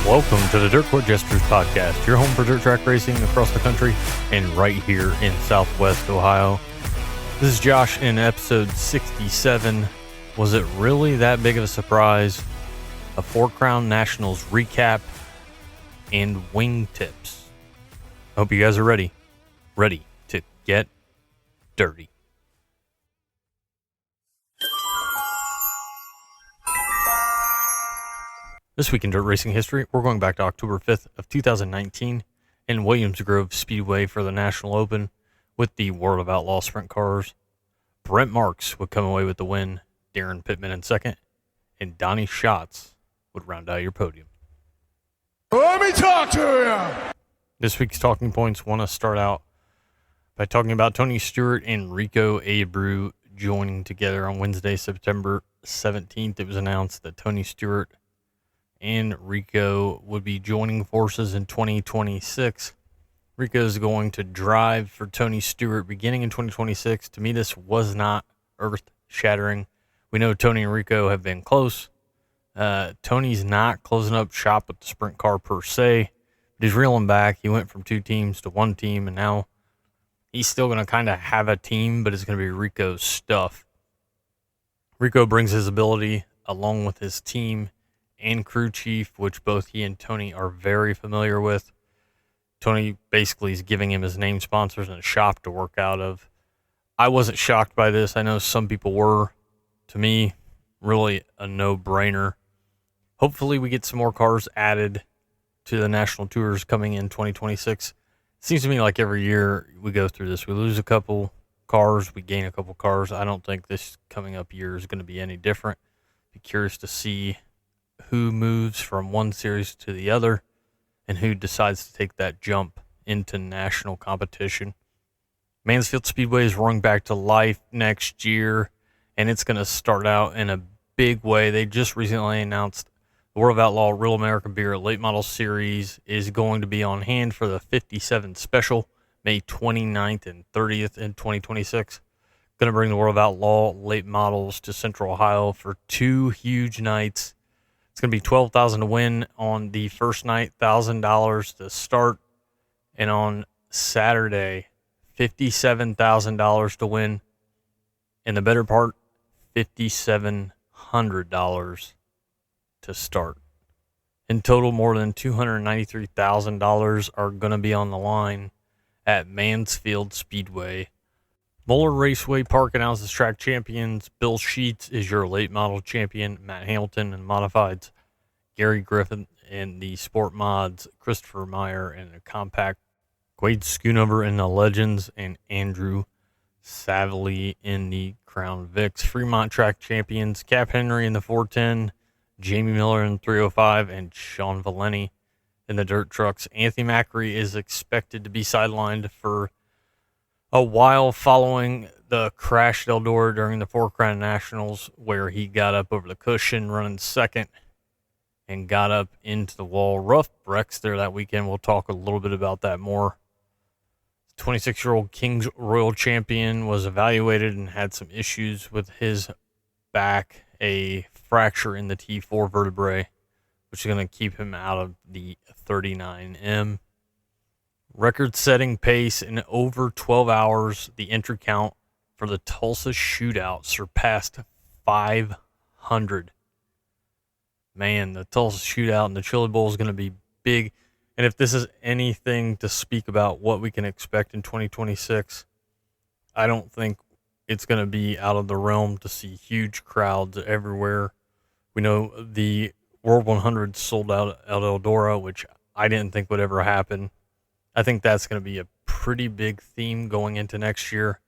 Welcome to the Dirt Court Jesters podcast, your home for dirt track racing across the country and right here in Southwest Ohio. This is Josh in episode 67. Was it really that big of a surprise? A Four Crown Nationals recap and wing tips. I hope you guys are ready to get dirty. This week in dirt racing history, we're going back to October 5th of 2019 in Williams Grove Speedway for the National Open with the World of Outlaw sprint cars. Brent Marks would come away with the win, Darren Pittman in second, and Donnie Schatz would round out your podium. Let me talk to you! This week's talking points want to start out by talking about Tony Stewart and Rico Abreu joining together on Wednesday, September 17th. It was announced that Tony Stewart and Rico would be joining forces in 2026. Rico is going to drive for Tony Stewart beginning in 2026. To me, this was not earth-shattering. We know Tony and Rico have been close. Tony's not closing up shop with the sprint car per se, but he's reeling back. He went from two teams to one team, and now he's still going to kind of have a team, but it's going to be Rico's stuff. Rico brings his ability along with his team and crew chief, which both he and Tony are very familiar with. Tony basically is giving him his name sponsors and a shop to work out of. I wasn't shocked by this. I know some people were. To me, really a no-brainer. Hopefully we get some more cars added to the national tours coming in 2026. It seems to me like every year we go through this. We lose a couple cars, we gain a couple cars. I don't think this coming up year is going to be any different. Be curious to see who moves from one series to the other and who decides to take that jump into national competition. Mansfield Speedway is roaring back to life next year, and it's going to start out in a big way. They just recently announced the World of Outlaw Real American Beer Late Model Series is going to be on hand for the 57 Special, May 29th and 30th in 2026. Going to bring the World of Outlaw Late Models to Central Ohio for two huge nights. It's going to be $12,000 to win on the first night, $1,000 to start, and on Saturday, $57,000 to win, and the better part, $5,700 to start. In total, more than $293,000 are going to be on the line at Mansfield Speedway. Marlar Raceway Park announces track champions. Bill Sheets is your late model champion. Matt Hamilton in modifieds. Gary Griffin in the sport mods. Christopher Meyer in the compact. Quade Schoonover in the legends. And Andrew Savely in the Crown Vics. Fremont track champions. Cap Henry in the 410. Jamie Miller in 305. And Sean Valeni in the dirt trucks. Anthony Macari is expected to be sidelined for a while following the crash at Eldora during the Four Crown Nationals, where he got up over the cushion running second and got up into the wall. Rough wrecks there that weekend. We'll talk a little bit about that more. 26-year-old Kings Royal Champion was evaluated and had some issues with his back, a fracture in the T4 vertebrae, which is going to keep him out of the 39M. Record-setting pace in over 12 hours. The entry count for the Tulsa Shootout surpassed 500. Man, the Tulsa Shootout and the Chili Bowl is going to be big. And if this is anything to speak about what we can expect in 2026, I don't think it's going to be out of the realm to see huge crowds everywhere. We know the World 100 sold out at Eldora, which I didn't think would ever happen. I think that's going to be a pretty big theme going into next year.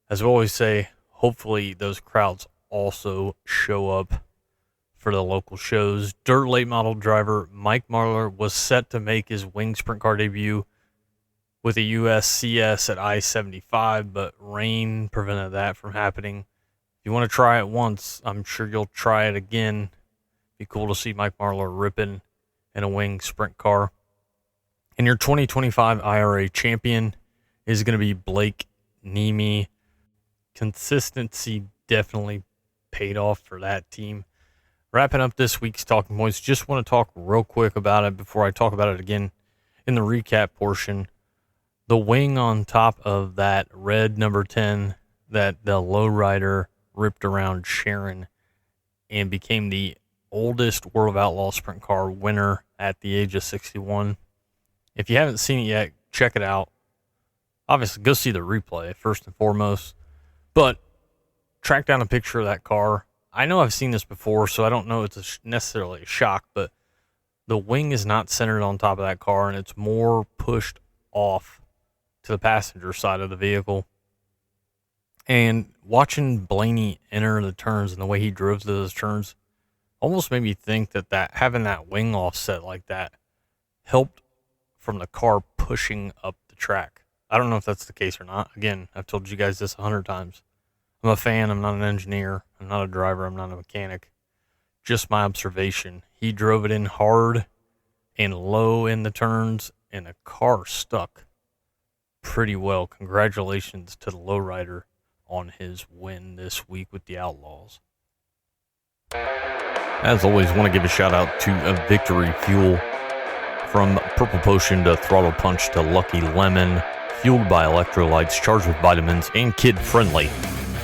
As we always say, hopefully those crowds also show up for the local shows. Dirt late model driver Mike Marlar was set to make his wing sprint car debut with a USCS at I-75, but rain prevented that from happening. If you want to try it once, I'm sure you'll try it again. Be cool to see Mike Marlar ripping in a wing sprint car. And your 2025 IRA champion is going to be Blake Nemi. Consistency definitely paid off for that team. Wrapping up this week's Talking Points, just want to talk real quick about it before I talk about it again in the recap portion. The wing on top of that red number 10 that the lowrider ripped around Sharon and became the oldest World of Outlaws sprint car winner at the age of 61. If you haven't seen it yet, check it out. Obviously, go see the replay first and foremost, but track down a picture of that car. I know I've seen this before, so I don't know it's necessarily a shock, but the wing is not centered on top of that car, and it's more pushed off to the passenger side of the vehicle. And watching Blaney enter the turns and the way he drove through those turns almost made me think that having that wing offset like that helped from the car pushing up the track. I don't know if that's the case or not. Again, I've told you guys this 100 times. I'm a fan. I'm not an engineer. I'm not a driver. I'm not a mechanic. Just my observation. He drove it in hard and low in the turns, and the car stuck pretty well. Congratulations to the lowrider on his win this week with the Outlaws. As always, want to give a shout out to a Victory Fuel. From Purple Potion to Throttle Punch to Lucky Lemon, fueled by electrolytes, charged with vitamins, and kid-friendly.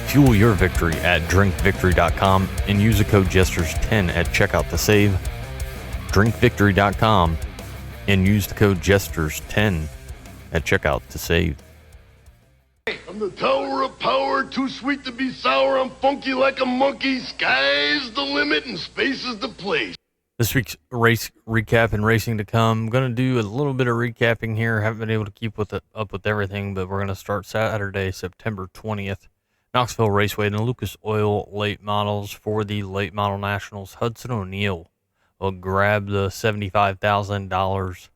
Fuel your victory at drinkvictory.com and use the code Jesters10 at checkout to save. Drinkvictory.com and use the code Jesters10 at checkout to save. I'm the tower of power, too sweet to be sour. I'm funky like a monkey. Sky's the limit and space is the place. This week's race recap and racing to come. I'm going to do a little bit of recapping here. Haven't been able to keep up with everything, but we're going to start Saturday, September 20th. Knoxville Raceway and Lucas Oil late models for the late model nationals. Hudson O'Neal will grab the $75,000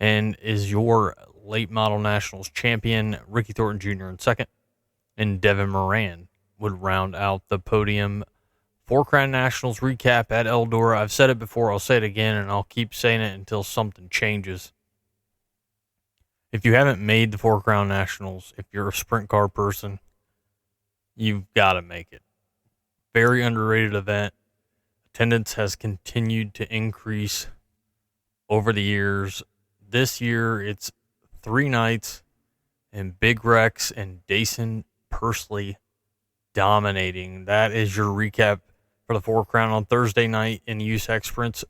and is your late model nationals champion. Ricky Thornton Jr. in second, and Devin Moran would round out the podium. Four Crown Nationals recap at Eldora. I've said it before, I'll say it again, and I'll keep saying it until something changes. If you haven't made the Four Crown Nationals, if you're a sprint car person, you've got to make it. Very underrated event. Attendance has continued to increase over the years. This year, it's 3 nights, and Big Rex and Dason Pursley dominating. That is your recap for the Four Crown on Thursday night in USAC Sprints.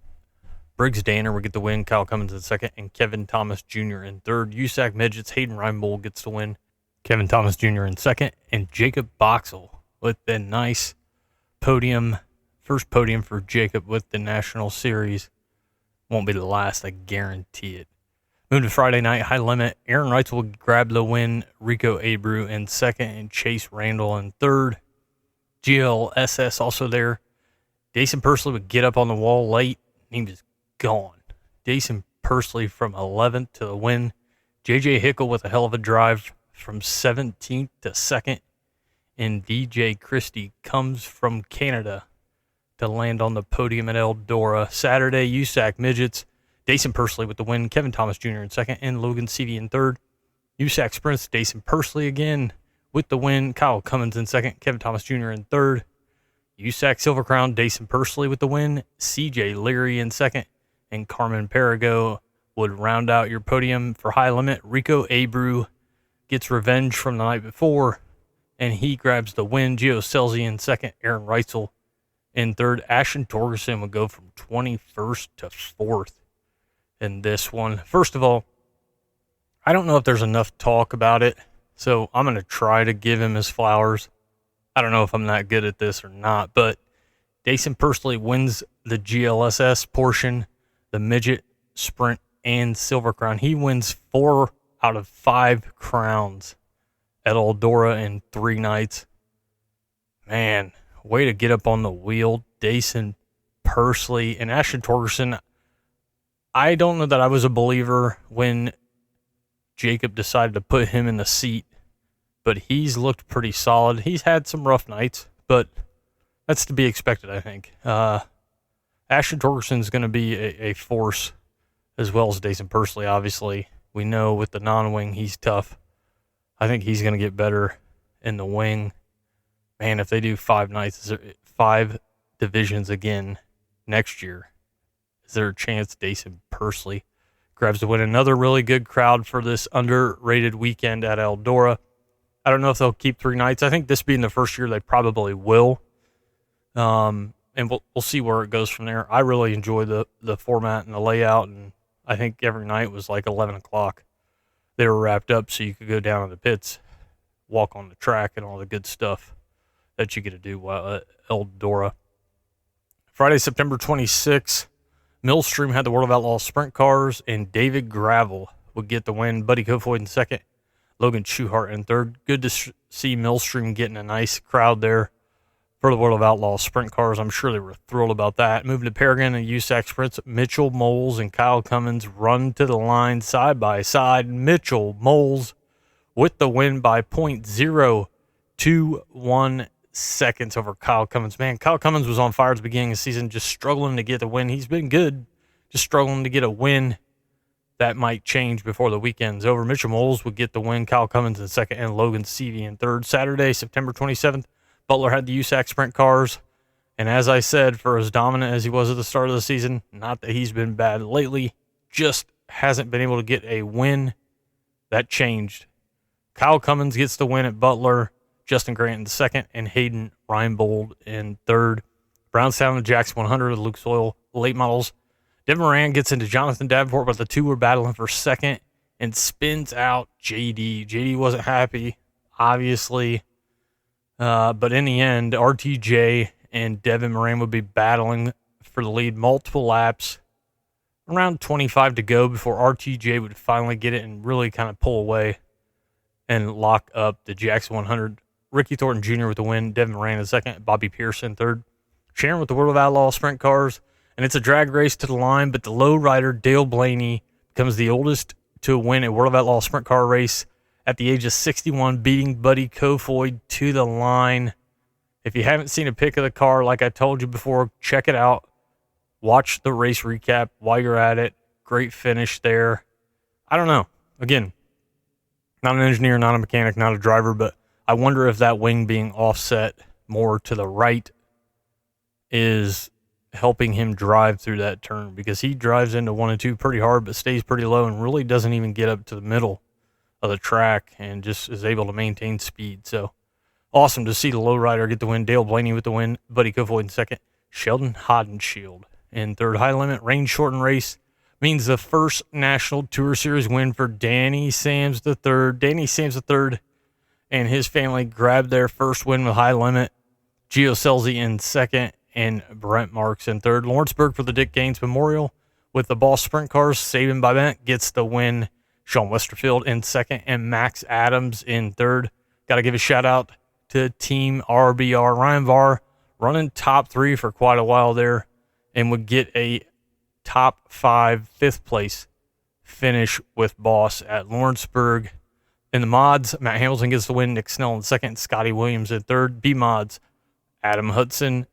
Briggs Danner will get the win, Kyle Cummins in second, and Kevin Thomas Jr. in third. USAC Midgets, Hayden Reinbold gets the win, Kevin Thomas Jr. in second, and Jacob Boxell with the nice podium. First podium for Jacob with the National Series. Won't be the last, I guarantee it. Moving to Friday night, high limit. Aaron Wrights will grab the win, Rico Abreu in second, and Chase Randall in third. GLSS also there. Dason Pursley would get up on the wall late. He was gone. Dason Pursley from 11th to the win. JJ Hickle with a hell of a drive from 17th to 2nd. And DJ Christie comes from Canada to land on the podium at Eldora. Saturday, USAC Midgets. Dason Pursley with the win. Kevin Thomas Jr. in second. And Logan Seavey in third. USAC Sprints. Dason Pursley again with the win. Kyle Cummins in second. Kevin Thomas Jr. in third. USAC Silver Crown. Dason Pursley with the win. CJ Leary in second. And Carmen Perigo would round out your podium for high limit. Rico Abreu gets revenge from the night before, and he grabs the win. Gio Scelzi in second. Aaron Reitzel in third. Ashton Torgerson would go from 21st to 4th in this one. First of all, I don't know if there's enough talk about it, so I'm going to try to give him his flowers. I don't know if I'm that good at this or not, but Dason Pursley wins the GLSS portion, the midget, sprint, and Silver Crown. He wins 4 out of 5 crowns at Eldora in 3 nights. Man, way to get up on the wheel. Dason Pursley and Ashton Torgerson. I don't know that I was a believer when Jacob decided to put him in the seat, but he's looked pretty solid. He's had some rough nights, but that's to be expected, I think. Ashton Torgerson is going to be a force, as well as Dason Pursley, obviously. We know with the non-wing, he's tough. I think he's going to get better in the wing. Man, if they do 5 nights, 5 divisions again next year. Is there a chance Dason Pursley grabs the win? Another really good crowd for this underrated weekend at Eldora. I don't know if they'll keep 3 nights. I think this being the first year, they probably will. And we'll see where it goes from there. I really enjoy the format and the layout, and I think every night was like 11 o'clock. They were wrapped up so you could go down to the pits, walk on the track, and all the good stuff that you get to do while at Eldora. Friday, September 26th, Millstream had the World of Outlaws sprint cars, and David Gravel would get the win. Buddy Kofoid in second, Logan Schuhart in third. Good to see Millstream getting a nice crowd there for the World of Outlaws sprint cars. I'm sure they were thrilled about that. Moving to Paragon and USAC sprints, Mitchell Moles and Kyle Cummins run to the line side by side. Mitchell Moles with the win by 0.021 seconds over Kyle Cummins. Man, Kyle Cummins was on fire at the beginning of the season, just struggling to get the win. He's been good, just struggling to get a win. That might change before the weekend's over. Mitchell Moles would get the win. Kyle Cummins in second and Logan Seavey in third. Saturday, September 27th, Butler had the USAC sprint cars. And as I said, for as dominant as he was at the start of the season, not that he's been bad lately, just hasn't been able to get a win. That changed. Kyle Cummins gets the win at Butler. Justin Grant in second, and Hayden Reinbold in third. Brownstown and Jackson 100 of Luke Soil late models. Devin Moran gets into Jonathan Davenport, but the two were battling for second and spins out JD. JD wasn't happy, obviously. But in the end, RTJ and Devin Moran would be battling for the lead multiple laps. Around 25 to go before RTJ would finally get it and really kind of pull away and lock up the Jackson 100. Ricky Thornton Jr. with the win, Devin Moran in second, Bobby Pierce in third. Sharon with the World of Outlaw sprint cars, and it's a drag race to the line, but the low rider, Dale Blaney, becomes the oldest to win a World of Outlaw sprint car race at the age of 61, beating Buddy Kofoid to the line. If you haven't seen a pic of the car, like I told you before, check it out. Watch the race recap while you're at it. Great finish there. I don't know. Again, not an engineer, not a mechanic, not a driver, but I wonder if that wing being offset more to the right is helping him drive through that turn, because he drives into 1 and 2 pretty hard but stays pretty low and really doesn't even get up to the middle of the track and just is able to maintain speed. So awesome to see the lowrider get the win. Dale Blaney with the win. Buddy Kofoid in second. Sheldon Hodenshield in third. High limit rain shortened race means the first National Tour Series win for Danny Sams III. Danny Sams III and his family grabbed their first win with high limit. Gio Selzy in second and Brent Marks in third. Lawrenceburg for the Dick Gaines Memorial with the Boss Sprint Cars. Sabin by Bent gets the win. Sean Westerfield in second and Max Adams in third. Got to give a shout out to Team RBR. Ryan Varr running top 3 for quite a while there and would get a top 5 fifth place finish with Boss at Lawrenceburg. In the mods, Matt Hamilton gets the win. Nick Snell in second. Scotty Williams in third. B mods, Adam Hudson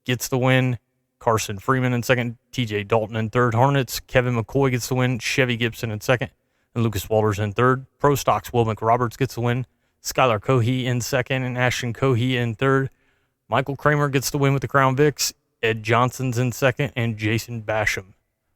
gets the win. Carson Freeman in second. TJ Dalton in third. Hornets, Kevin McCoy gets the win. Chevy Gibson in second. And Lucas Walters in third. Pro Stocks, Will McRoberts gets the win. Skylar Cohey in second. And Ashton Cohey in third. Michael Kramer gets the win with the Crown Vics. Ed Johnson's in second. And Jason Basham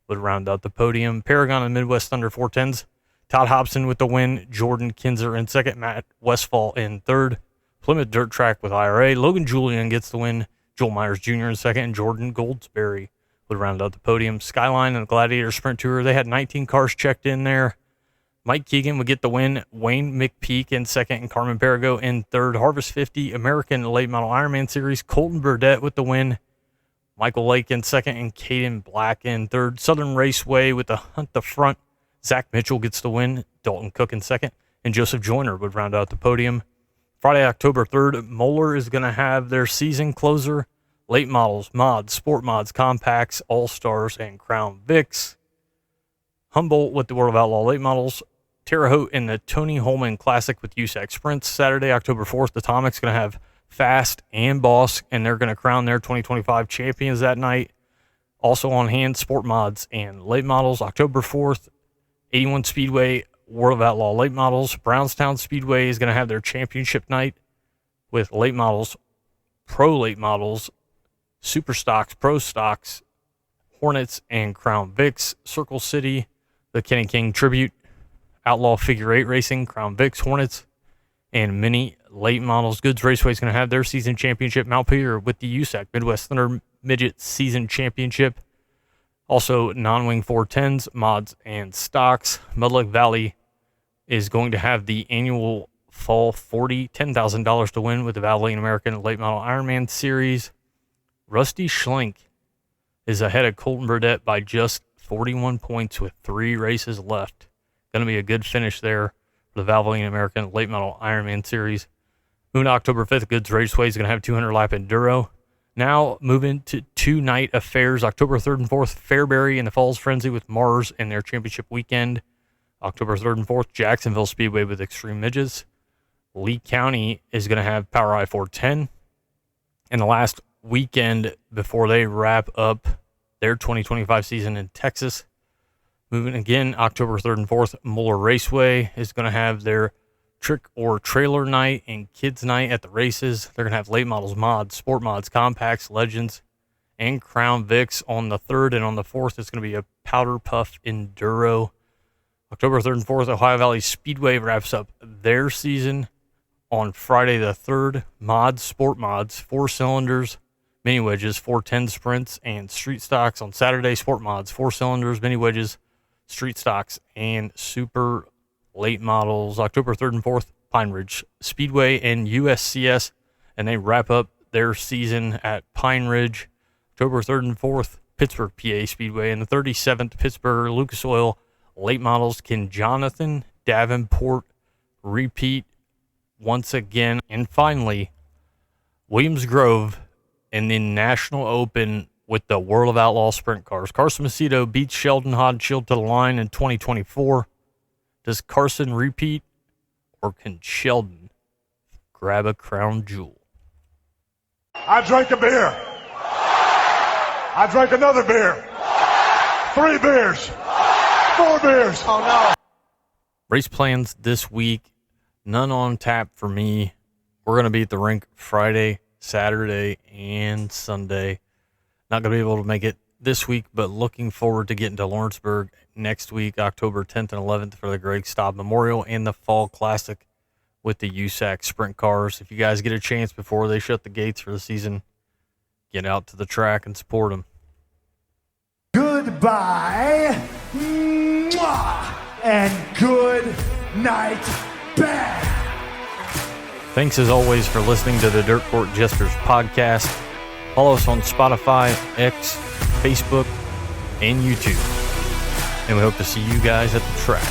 would round out the podium. Paragon and Midwest Thunder 410s. Todd Hobson with the win. Jordan Kinzer in second. Matt Westfall in third. Plymouth Dirt Track with IRA. Logan Julian gets the win. Joel Myers Jr. in second. And Jordan Goldsberry would round out the podium. Skyline and the Gladiator Sprint Tour. They had 19 cars checked in there. Mike Keegan would get the win. Wayne McPeak in second. And Carmen Perigo in third. Harvest 50 American Late Model Ironman Series. Colton Burdett with the win. Michael Lake in second. And Caden Black in third. Southern Raceway with the Hunt the Front. Zach Mitchell gets the win. Dalton Cook in second. And Joseph Joyner would round out the podium. Friday, October 3rd, Moeller is going to have their season closer. Late models, mods, sport mods, compacts, all-stars, and Crown Vics. Humboldt with the World of Outlaw late models. Terre Haute in the Tony Holman Classic with USAC Sprints. Saturday, October 4th, Atomic's going to have Fast and Boss, and they're going to crown their 2025 champions that night. Also on hand, sport mods and late models. October 4th, 81 Speedway, World of Outlaw late models. Brownstown Speedway is going to have their championship night with late models, pro late models, Super Stocks, Pro Stocks, Hornets, and Crown Vics. Circle City, the Kenny King Tribute, Outlaw Figure 8 Racing, Crown Vics, Hornets, and many late models. Goods Raceway is going to have their season championship. Mount Peter with the USAC Midwest Thunder Midget Season Championship. Also, non-wing 410s, mods, and stocks. Mudlick Valley is going to have the annual Fall 40, $10,000 to win with the Valley American Late Model Ironman Series. Rusty Schlink is ahead of Colton Burdett by just 41 points with 3 races left. Going to be a good finish there for the Valvoline American Late Model Ironman Series. Moving to October 5th, Goods Raceway is going to have 200-lap Enduro. Now moving to 2-night affairs, October 3rd and 4th, Fairbury and the Falls Frenzy with Mars in their championship weekend. October 3rd and 4th, Jacksonville Speedway with Extreme Midgets. Lee County is going to have Power I 410. And the last weekend before they wrap up their 2025 season in Texas. Moving again, October 3rd and 4th, Muller Raceway is going to have their Trick or Trailer Night and Kids Night at the races. They're going to have late models, mods, sport mods, compacts, legends, and Crown Vics on the 3rd. And on the 4th, it's going to be a Powder Puff Enduro. October 3rd and 4th, Ohio Valley Speedway wraps up their season on Friday the 3rd. Mods, sport mods, 4 cylinders, mini wedges, 410 sprints, and street stocks. On Saturday, sport mods, 4 cylinders, mini wedges, street stocks, and super late models. October 3rd and 4th, Pine Ridge Speedway and USCS, and they wrap up their season at Pine Ridge. October 3rd and 4th, Pittsburgh PA Speedway, and the 37th Pittsburgh Lucas Oil late models. Can Jonathan Davenport repeat once again? And finally, Williams Grove in the National Open with the World of Outlaw Sprint Cars. Carson Macedo beats Sheldon Hodgshield to the line in 2024. Does Carson repeat, or can Sheldon grab a crown jewel? I drank a beer. I drank another beer. 3 beers. 4 beers. Oh, no. Race plans this week. None on tap for me. We're going to be at the rink Friday, Saturday, and Sunday. Not going to be able to make it this week, but looking forward to getting to Lawrenceburg next week, October 10th and 11th, for the Greg Staub Memorial and the Fall Classic with the USAC Sprint Cars. If you guys get a chance before they shut the gates for the season, get out to the track and support them. Goodbye. Mwah. And good night, bad. Thanks as always for listening to the Dirt Court Jesters podcast. Follow us on Spotify, X, Facebook, and YouTube. And we hope to see you guys at the track.